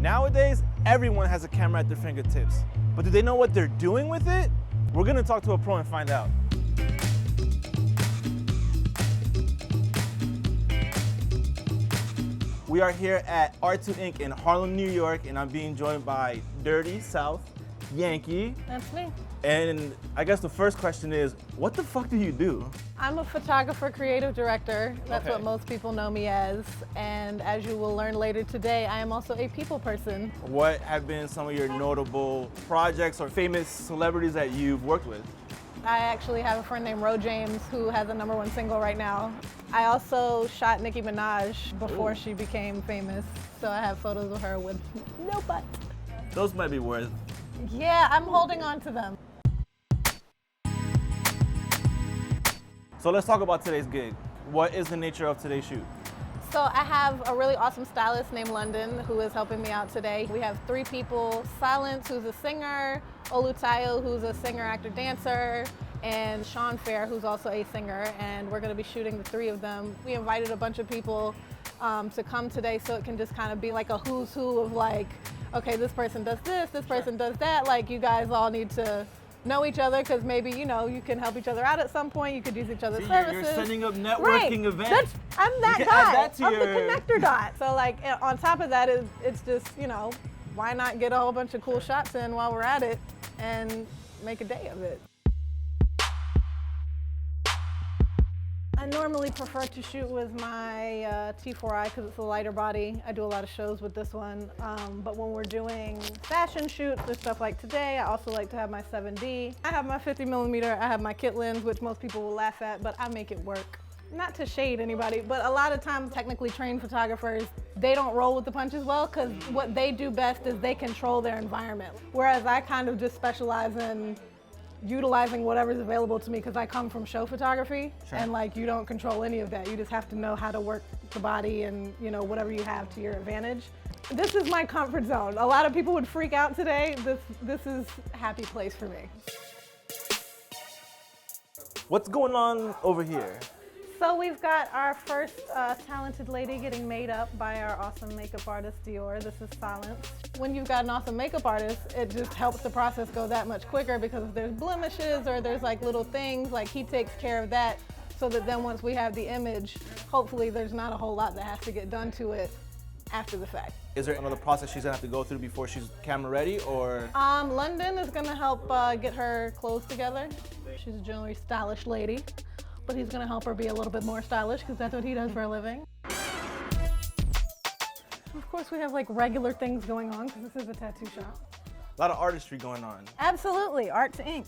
Nowadays, everyone has a camera at their fingertips, but do they know what they're doing with it? We're gonna talk to a pro and find out. We are here at R2 Inc. in Harlem, New York, and I'm being joined by Dirty Souf Yankee. That's me. And I guess the first question is, what the fuck do you do? I'm a photographer, creative director. That's Okay. what most people know me as. And as you will learn later today, I am also a people person. What have been some of your notable projects or famous celebrities that you've worked with? I actually have a friend named Ro James who has a #1 single right now. I also shot Nicki Minaj before she became famous. So I have photos of her with no butt. Those might be worth. Yeah, I'm holding on to them. So let's talk about today's gig. What is the nature of today's shoot? So I have a really awesome stylist named London who is helping me out today. We have 3 people, Silence, who's a singer, Olutayo, who's a singer, actor, dancer, and Sean Fair, who's also a singer, and we're gonna be shooting the 3 of them. We invited a bunch of people to come today so it can just kind of be like a who's who of like, okay, this person does this person does that. Like you guys all need to know each other because maybe, you know, you can help each other out at some point. You could use each other's services. You're setting up networking events. I'm that you guy. Add that to I'm your... the connector dot. So like on top of that, it's just, you know, why not get a whole bunch of cool shots in while we're at it and make a day of it. I normally prefer to shoot with my T4i because it's a lighter body. I do a lot of shows with this one. But when we're doing fashion shoots or stuff like today, I also like to have my 7D. I have my 50mm, I have my kit lens, which most people will laugh at, but I make it work. Not to shade anybody, but a lot of times technically trained photographers, they don't roll with the punches well because what they do best is they control their environment. Whereas I kind of just specialize in utilizing whatever's available to me because I come from show photography. Sure. And like you don't control any of that. You just have to know how to work the body and, you know, whatever you have to your advantage. This is my comfort zone. A lot of people would freak out today. This is a happy place for me. What's going on over here? So we've got our first talented lady getting made up by our awesome makeup artist, Dior. This is Silence. When you've got an awesome makeup artist, it just helps the process go that much quicker because if there's blemishes or there's like little things, like he takes care of that so that then once we have the image, hopefully there's not a whole lot that has to get done to it after the fact. Is there another process she's gonna have to go through before she's camera ready, or? London is gonna help get her clothes together. She's a generally stylish lady. But he's gonna help her be a little bit more stylish because that's what he does for a living. Of course, we have like regular things going on because this is a tattoo shop. A lot of artistry going on. Absolutely, art to ink.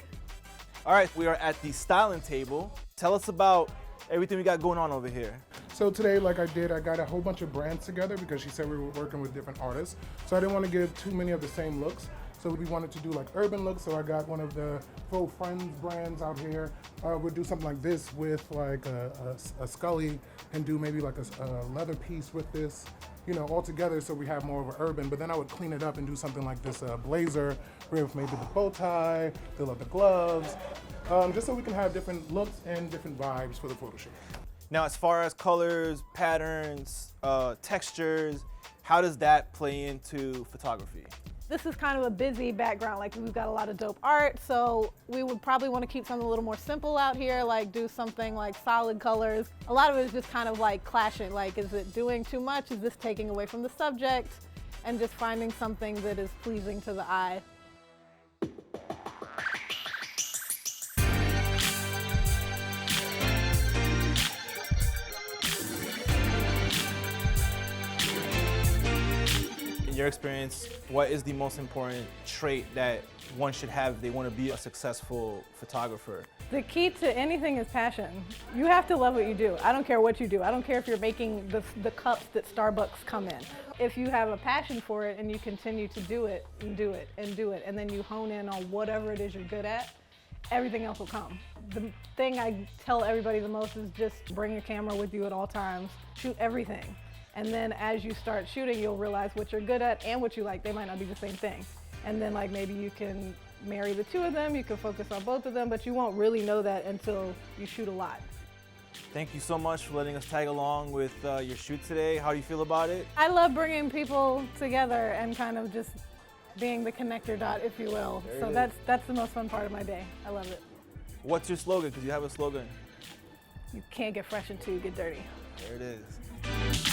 All right, we are at the styling table. Tell us about everything we got going on over here. So today, like I got a whole bunch of brands together because she said we were working with different artists. So I didn't want to give too many of the same looks. So we wanted to do like urban looks, so I got one of the Faux Friends brands out here. We'll do something like this with like a Scully and do maybe like a leather piece with this, you know, all together so we have more of an urban, but then I would clean it up and do something like this blazer with maybe the bow tie, the leather gloves, just so we can have different looks and different vibes for the photo shoot. Now, as far as colors, patterns, textures, how does that play into photography? This is kind of a busy background, like we've got a lot of dope art, so we would probably want to keep something a little more simple out here, like do something like solid colors. A lot of it is just kind of like clashing, like is it doing too much? Is this taking away from the subject? And just finding something that is pleasing to the eye. In your experience, what is the most important trait that one should have if they want to be a successful photographer? The key to anything is passion. You have to love what you do. I don't care what you do. I don't care if you're making the cups that Starbucks come in. If you have a passion for it and you continue to do it and do it and do it, and then you hone in on whatever it is you're good at, everything else will come. The thing I tell everybody the most is just bring your camera with you at all times. Shoot everything. And then as you start shooting, you'll realize what you're good at and what you like. They might not be the same thing. And then like maybe you can marry the 2 of them, you can focus on both of them, but you won't really know that until you shoot a lot. Thank you so much for letting us tag along with your shoot today. How do you feel about it? I love bringing people together and kind of just being the connector dot, if you will. So that's the most fun part of my day. I love it. What's your slogan? Because you have a slogan. You can't get fresh until you get dirty. There it is.